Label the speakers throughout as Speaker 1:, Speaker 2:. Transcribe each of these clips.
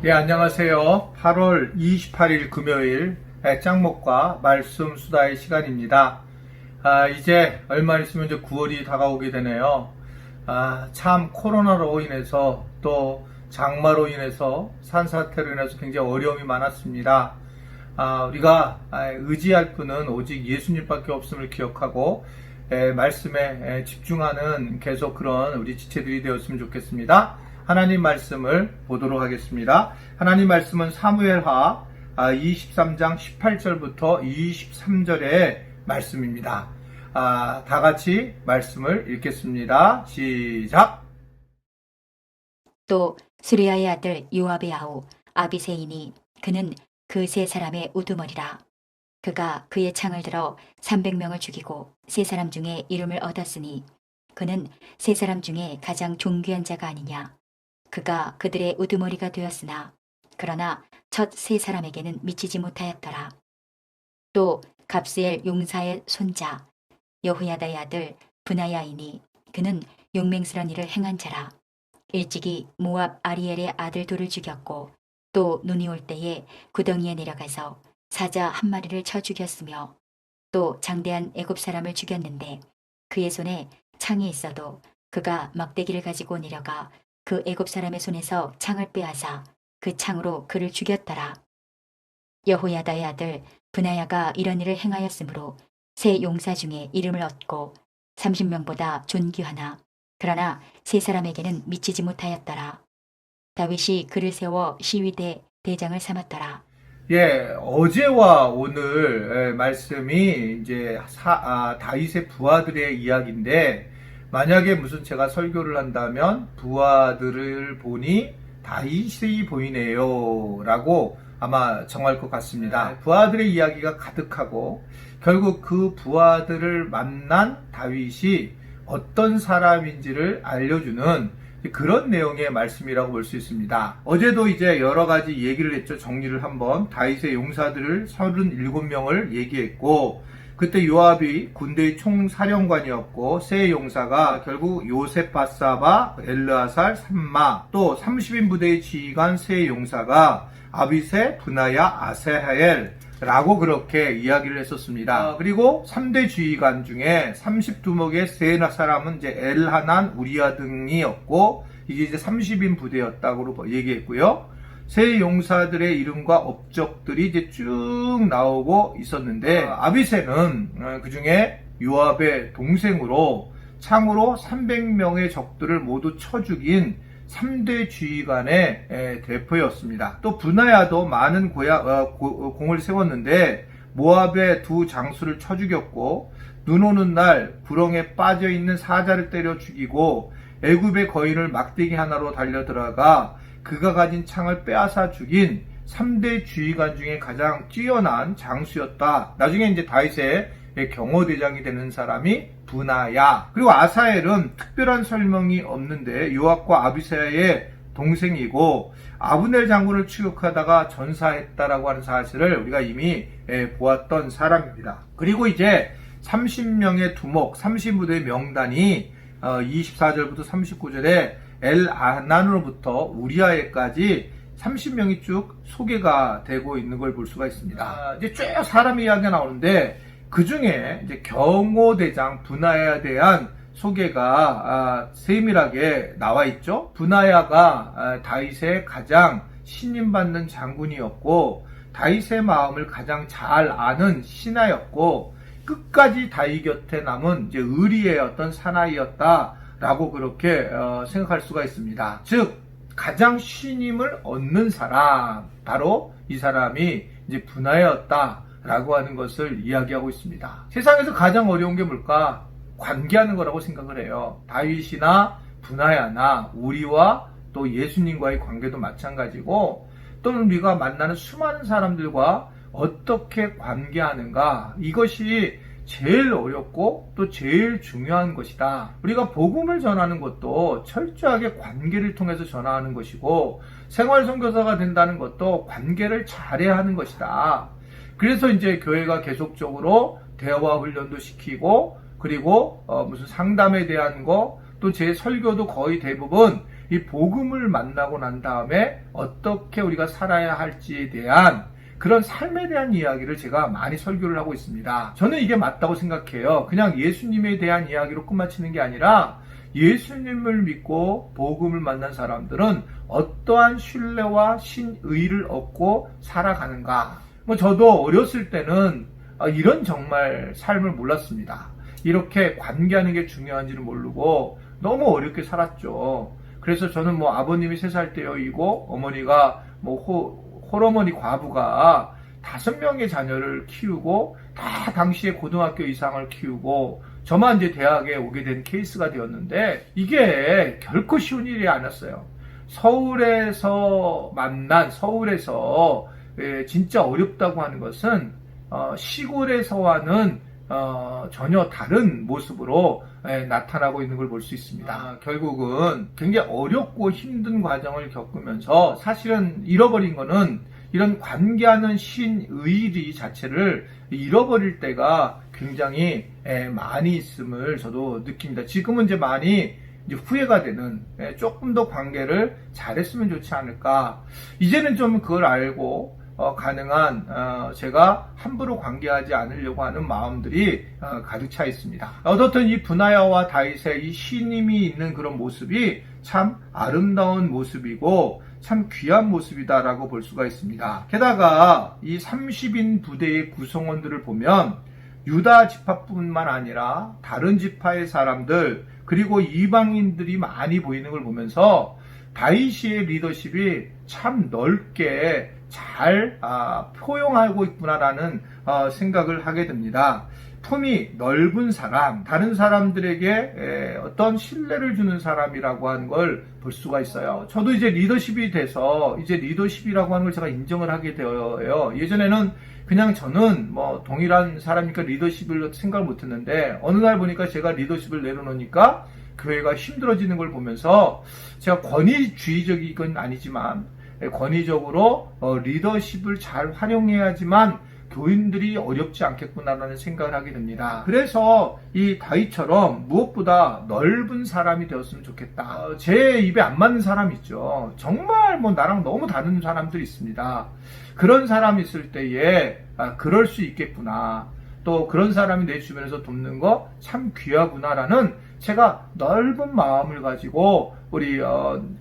Speaker 1: 예, 안녕하세요. 8월 28일 금요일 짱목과 말씀 수다의 시간입니다. 이제 얼마 있으면 이제 9월이 다가오게 되네요. 참 코로나로 인해서 또 장마로 인해서 산사태로 인해서 굉장히 어려움이 많았습니다. 우리가 의지할 분은 오직 예수님밖에 없음을 기억하고 말씀에 집중하는 계속 그런 우리 지체들이 되었으면 좋겠습니다. 하나님 말씀을 보도록 하겠습니다. 하나님 말씀은 사무엘하 23장 18절부터 23절의 말씀입니다. 다 같이 말씀을 읽겠습니다. 시작!
Speaker 2: 또 수리아의 아들 요압의 아우 아비새이니 그는 그 세 사람의 우두머리라. 그가 그의 창을 들어 300명을 죽이고 세 사람 중에 이름을 얻었으니 그는 세 사람 중에 가장 존귀한 자가 아니냐. 그가 그들의 우두머리가 되었으나 그러나 첫 세 사람에게는 미치지 못하였더라. 또 갑스엘 용사의 손자 여호야다의 아들 브나야이니 그는 용맹스러운 일을 행한 자라. 일찍이 모압 아리엘의 아들 둘을 죽였고 또 눈이 올 때에 구덩이에 내려가서 사자 한 마리를 쳐 죽였으며 또 장대한 애굽 사람을 죽였는데 그의 손에 창이 있어도 그가 막대기를 가지고 내려가 그 애굽 사람의 손에서 창을 빼앗아 그 창으로 그를 죽였더라. 여호야다의 아들 브나야가 이런 일을 행하였으므로 세 용사 중에 이름을 얻고 30명보다 존귀하나 그러나 세 사람에게는 미치지 못하였더라. 다윗이 그를 세워 시위대 대장을 삼았더라.
Speaker 1: 예, 어제와 오늘 말씀이 이제 다윗의 부하들의 이야기인데, 만약에 무슨 제가 설교를 한다면 부하들을 보니 다윗이 보이네요 라고 아마 정할 것 같습니다. 부하들의 이야기가 가득하고 결국 그 부하들을 만난 다윗이 어떤 사람인지를 알려주는 그런 내용의 말씀이라고 볼 수 있습니다. 어제도 이제 여러 가지 얘기를 했죠. 정리를 한번. 다윗의 용사들을 37명을 얘기했고, 그때 요압이 군대의 총사령관이었고, 세 용사가 결국 요셉 바사바, 엘르아살, 삼마, 또 30인 부대의 지휘관 세 용사가 아비새, 브나야, 아세하엘 라고 그렇게 이야기를 했었습니다. 그리고 3대 지휘관 중에 32목의 세 사람은 이제 엘하난, 우리야 등이었고, 이게 이제 30인 부대였다고 얘기했고요. 세 용사들의 이름과 업적들이 이제 쭉 나오고 있었는데, 아비새는 그 중에 요압의 동생으로 창으로 300명의 적들을 모두 쳐 죽인 3대 지휘관의 대표였습니다. 또 브나야도 많은 공을 세웠는데 모압의 두 장수를 쳐 죽였고, 눈 오는 날 구렁에 빠져있는 사자를 때려 죽이고 애굽의 거인을 막대기 하나로 달려들어가 그가 가진 창을 빼앗아 죽인 3대 지휘관 중에 가장 뛰어난 장수였다. 나중에 이제 다윗의 경호대장이 되는 사람이 브나야. 그리고 아사엘은 특별한 설명이 없는데 요압과 아비새의 동생이고 아브넬 장군을 추격하다가 전사했다라고 하는 사실을 우리가 이미 보았던 사람입니다. 그리고 이제 30명의 두목, 30부대의 명단이 24절부터 39절에 엘아난으로부터 우리아에까지 30명이 쭉 소개가 되고 있는 걸 볼 수가 있습니다. 이제 쭉 사람 이야기가 나오는데 그 중에 이제 경호대장 브나야에 대한 소개가 세밀하게 나와 있죠. 브나야가 다윗의 가장 신임받는 장군이었고 다윗의 마음을 가장 잘 아는 신하였고 끝까지 다윗 곁에 남은 이제 의리의 어떤 사나이였다라고 그렇게 생각할 수가 있습니다. 즉 가장 신임을 얻는 사람, 바로 이 사람이 이제 브나야였다 라고 하는 것을 이야기하고 있습니다. 세상에서 가장 어려운 게 뭘까? 관계하는 거라고 생각을 해요. 다윗이나 브나야나 우리와 또 예수님과의 관계도 마찬가지고, 또는 우리가 만나는 수많은 사람들과 어떻게 관계하는가, 이것이 제일 어렵고 또 제일 중요한 것이다. 우리가 복음을 전하는 것도 철저하게 관계를 통해서 전하는 것이고, 생활 선교사가 된다는 것도 관계를 잘해야 하는 것이다. 그래서 이제 교회가 계속적으로 대화 훈련도 시키고, 그리고 무슨 상담에 대한 거, 또 제 설교도 거의 대부분 이 복음을 만나고 난 다음에 어떻게 우리가 살아야 할지에 대한 그런 삶에 대한 이야기를 제가 많이 설교를 하고 있습니다. 저는 이게 맞다고 생각해요. 그냥 예수님에 대한 이야기로 끝마치는 게 아니라 예수님을 믿고 복음을 만난 사람들은 어떠한 신뢰와 신의를 얻고 살아가는가. 저도 어렸을 때는 이런 정말 삶을 몰랐습니다. 이렇게 관계하는 게 중요한지를 모르고 너무 어렵게 살았죠. 그래서 저는 아버님이 3살 때여이고 어머니가 홀어머니 과부가 5명의 자녀를 키우고 다 당시에 고등학교 이상을 키우고 저만 이제 대학에 오게 된 케이스가 되었는데 이게 결코 쉬운 일이 아니었어요. 서울에서 진짜 어렵다고 하는 것은 시골에서와는 전혀 다른 모습으로 나타나고 있는 걸 볼 수 있습니다. 결국은 굉장히 어렵고 힘든 과정을 겪으면서 사실은 잃어버린 거는 이런 관계하는 신의리 자체를 잃어버릴 때가 굉장히 많이 있음을 저도 느낍니다. 지금은 이제 많이 후회가 되는, 조금 더 관계를 잘했으면 좋지 않을까. 이제는 좀 그걸 알고 가능한 제가 함부로 관계하지 않으려고 하는 마음들이 가득 차 있습니다. 어떻든 이 브나야와 다윗의 이 신임이 있는 그런 모습이 참 아름다운 모습이고 참 귀한 모습이다라고 볼 수가 있습니다. 게다가 이 30인 부대의 구성원들을 보면 유다 지파뿐만 아니라 다른 지파의 사람들 그리고 이방인들이 많이 보이는 걸 보면서 다윗의 리더십이 참 넓게 잘 포용하고 있구나라는 생각을 하게 됩니다. 품이 넓은 사람, 다른 사람들에게 어떤 신뢰를 주는 사람이라고 하는 걸 볼 수가 있어요. 저도 이제 리더십이 돼서 이제 리더십이라고 하는 걸 제가 인정을 하게 되어요. 예전에는 그냥 저는 동일한 사람이니까 리더십을 생각을 못 했는데 어느 날 보니까 제가 리더십을 내려놓으니까 교회가 힘들어지는 걸 보면서 제가 권위주의적이건 아니지만 권위적으로 리더십을 잘 활용해야지만 교인들이 어렵지 않겠구나라는 생각을 하게 됩니다. 그래서 이 다윗처럼 무엇보다 넓은 사람이 되었으면 좋겠다. 제 입에 안 맞는 사람 있죠. 정말 나랑 너무 다른 사람들이 있습니다. 그런 사람이 있을 때에 그럴 수 있겠구나. 또 그런 사람이 내 주변에서 돕는 거 참 귀하구나라는 제가 넓은 마음을 가지고 우리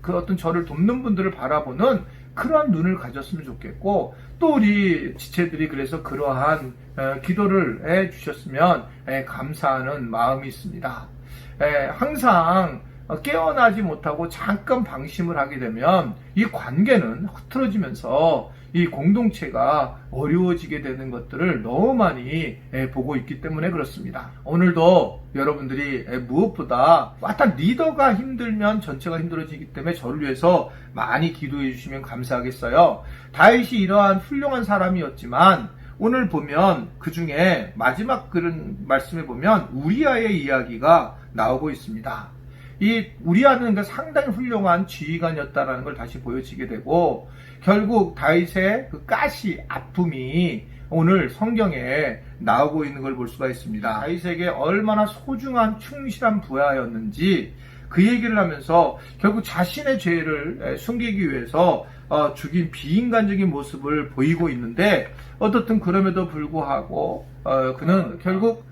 Speaker 1: 그 어떤 저를 돕는 분들을 바라보는 그러한 눈을 가졌으면 좋겠고 또 우리 지체들이 그래서 그러한 기도를 해 주셨으면 감사하는 마음이 있습니다. 항상 깨어나지 못하고 잠깐 방심을 하게 되면 이 관계는 흐트러지면서 이 공동체가 어려워지게 되는 것들을 너무 많이 보고 있기 때문에 그렇습니다. 오늘도 여러분들이 무엇보다 일단 리더가 힘들면 전체가 힘들어지기 때문에 저를 위해서 많이 기도해 주시면 감사하겠어요. 다윗이 이러한 훌륭한 사람이었지만 오늘 보면 그 중에 마지막 그런 말씀에 보면 우리아의 이야기가 나오고 있습니다. 이 우리아는 상당히 훌륭한 지휘관이었다라는 걸 다시 보여지게 되고 결국 다윗의 그 가시 아픔이 오늘 성경에 나오고 있는 걸 볼 수가 있습니다. 다윗에게 얼마나 소중한 충실한 부하였는지 그 얘기를 하면서 결국 자신의 죄를 숨기기 위해서 죽인 비인간적인 모습을 보이고 있는데 어떻든 그럼에도 불구하고 그는 결국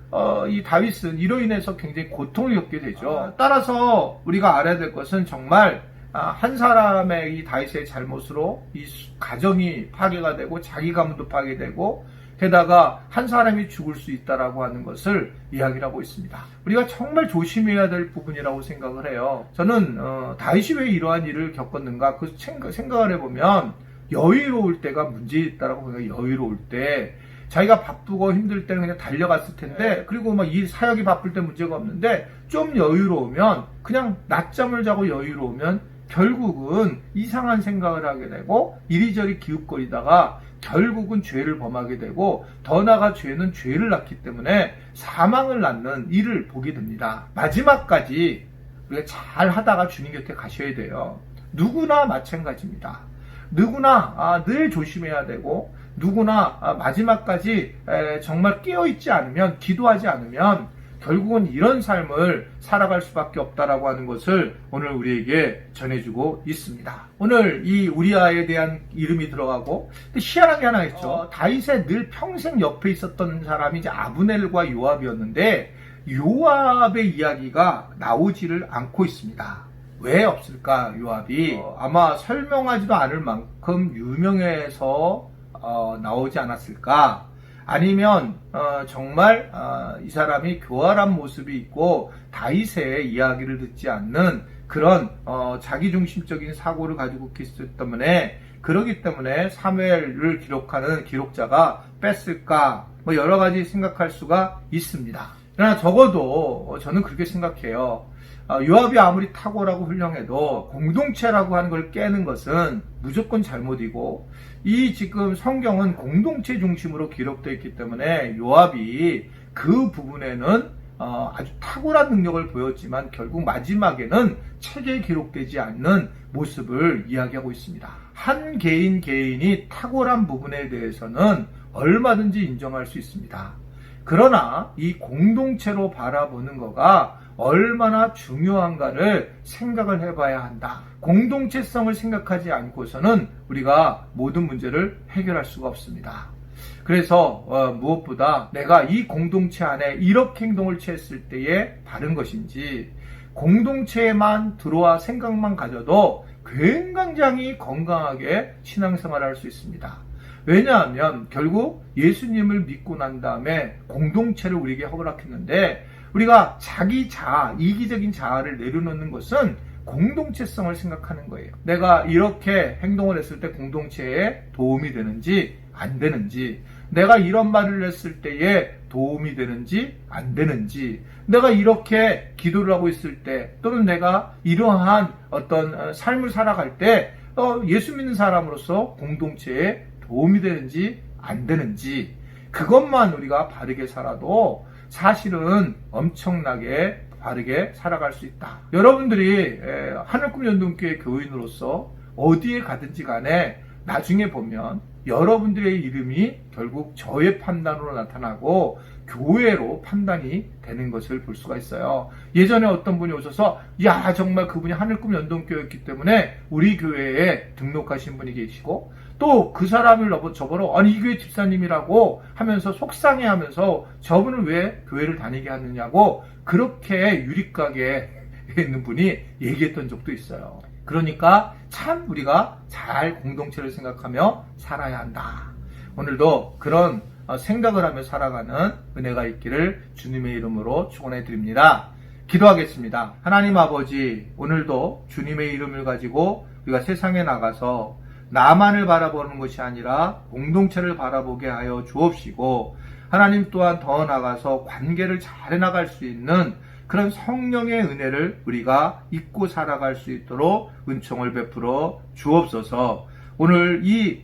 Speaker 1: 이 다윗은 이로 인해서 굉장히 고통을 겪게 되죠. 따라서 우리가 알아야 될 것은 정말 한 사람의 이 다윗의 잘못으로 이 가정이 파괴가 되고 자기 가문도 파괴되고 게다가 한 사람이 죽을 수 있다라고 하는 것을 이야기를 하고 있습니다. 우리가 정말 조심해야 될 부분이라고 생각을 해요. 저는 다윗이 왜 이러한 일을 겪었는가 그 생각을 해보면 여유로울 때가 문제 있다라고 생각해요. 여유로울 때 자기가 바쁘고 힘들 때는 그냥 달려갔을 텐데 그리고 이 사역이 바쁠 때 문제가 없는데 좀 여유로우면 그냥 낮잠을 자고 여유로우면 결국은 이상한 생각을 하게 되고 이리저리 기웃거리다가 결국은 죄를 범하게 되고 더 나아가 죄는 죄를 낳기 때문에 사망을 낳는 일을 보게 됩니다. 마지막까지 우리가 잘 하다가 주님 곁에 가셔야 돼요. 누구나 마찬가지입니다. 누구나 늘 조심해야 되고 누구나 마지막까지 정말 깨어있지 않으면 기도하지 않으면 결국은 이런 삶을 살아갈 수밖에 없다라고 하는 것을 오늘 우리에게 전해주고 있습니다. 오늘 이 우리아에 대한 이름이 들어가고 희한한 게 하나 있죠. 다윗의 늘 평생 옆에 있었던 사람이 이제 아브넬과 요압이었는데 요압의 이야기가 나오지를 않고 있습니다. 왜 없을까? 요압이 아마 설명하지도 않을 만큼 유명해서 나오지 않았을까? 아니면 정말 이 사람이 교활한 모습이 있고 다윗의 이야기를 듣지 않는 그런 자기중심적인 사고를 가지고 있기 때문에, 그러기 때문에 사무엘을 기록하는 기록자가 뺐을까? 뭐 여러 가지 생각할 수가 있습니다. 그러나 적어도 저는 그렇게 생각해요. 요압이 아무리 탁월하고 훌륭해도 공동체라고 하는 걸 깨는 것은 무조건 잘못이고, 이 지금 성경은 공동체 중심으로 기록되어 있기 때문에 요압이 그 부분에는 아주 탁월한 능력을 보였지만 결국 마지막에는 책에 기록되지 않는 모습을 이야기하고 있습니다. 한 개인이 탁월한 부분에 대해서는 얼마든지 인정할 수 있습니다. 그러나 이 공동체로 바라보는 거가 얼마나 중요한가를 생각을 해봐야 한다. 공동체성을 생각하지 않고서는 우리가 모든 문제를 해결할 수가 없습니다. 그래서 무엇보다 내가 이 공동체 안에 이렇게 행동을 취했을 때에 바른 것인지, 공동체에만 들어와 생각만 가져도 굉장히 건강하게 신앙생활을 할 수 있습니다. 왜냐하면 결국 예수님을 믿고 난 다음에 공동체를 우리에게 허락했는데, 우리가 자기 자아, 이기적인 자아를 내려놓는 것은 공동체성을 생각하는 거예요. 내가 이렇게 행동을 했을 때 공동체에 도움이 되는지 안 되는지, 내가 이런 말을 했을 때에 도움이 되는지 안 되는지, 내가 이렇게 기도를 하고 있을 때, 또는 내가 이러한 어떤 삶을 살아갈 때 예수 믿는 사람으로서 공동체에 도움이 되는지 안 되는지, 그것만 우리가 바르게 살아도 사실은 엄청나게 바르게 살아갈 수 있다. 여러분들이 하늘꿈 연동교회 교인으로서 어디에 가든지 간에 나중에 보면 여러분들의 이름이 결국 저의 판단으로 나타나고 교회로 판단이 되는 것을 볼 수가 있어요. 예전에 어떤 분이 오셔서 야, 정말 그분이 하늘꿈 연동교회였기 때문에 우리 교회에 등록하신 분이 계시고, 또 그 사람을 저보러 아니 이 교회 집사님이라고 하면서 속상해하면서 저분은 왜 교회를 다니게 하느냐고 그렇게 유리가게에 있는 분이 얘기했던 적도 있어요. 그러니까 참 우리가 잘 공동체를 생각하며 살아야 한다. 오늘도 그런 생각을 하며 살아가는 은혜가 있기를 주님의 이름으로 축원해 드립니다. 기도하겠습니다. 하나님 아버지, 오늘도 주님의 이름을 가지고 우리가 세상에 나가서 나만을 바라보는 것이 아니라 공동체를 바라보게 하여 주옵시고, 하나님 또한 더 나아가서 관계를 잘 해나갈 수 있는 그런 성령의 은혜를 우리가 잊고 살아갈 수 있도록 은총을 베풀어 주옵소서. 오늘 이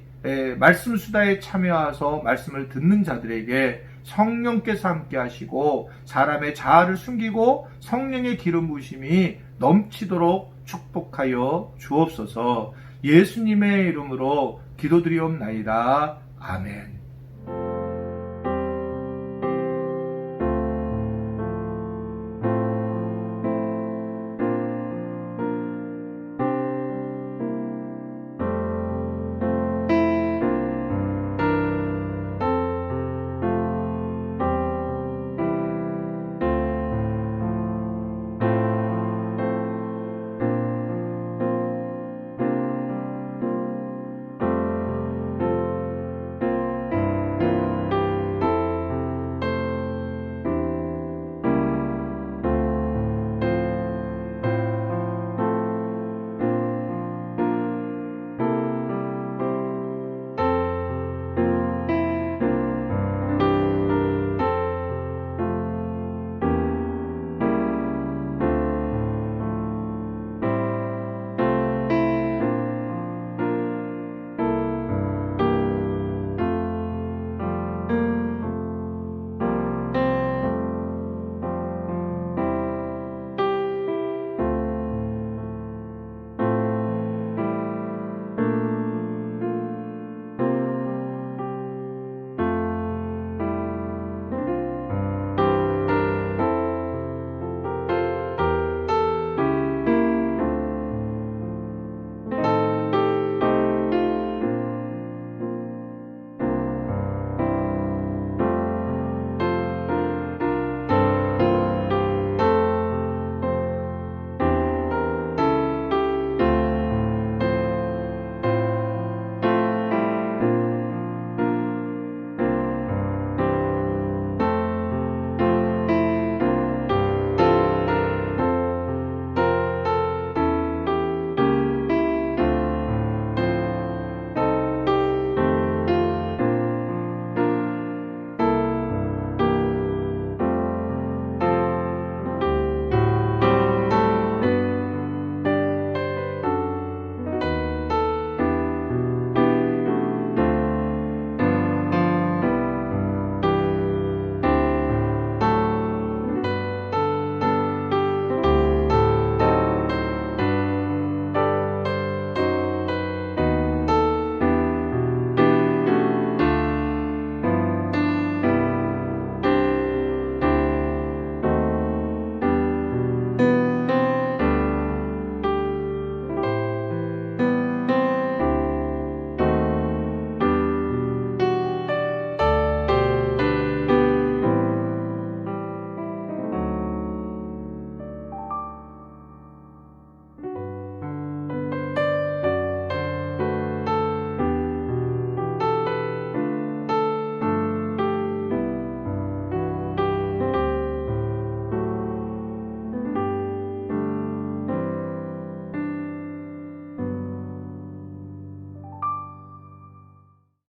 Speaker 1: 말씀 수다에 참여해서 말씀을 듣는 자들에게 성령께서 함께 하시고 사람의 자아를 숨기고 성령의 기름 부으심이 넘치도록 축복하여 주옵소서. 예수님의 이름으로 기도드리옵나이다. 아멘.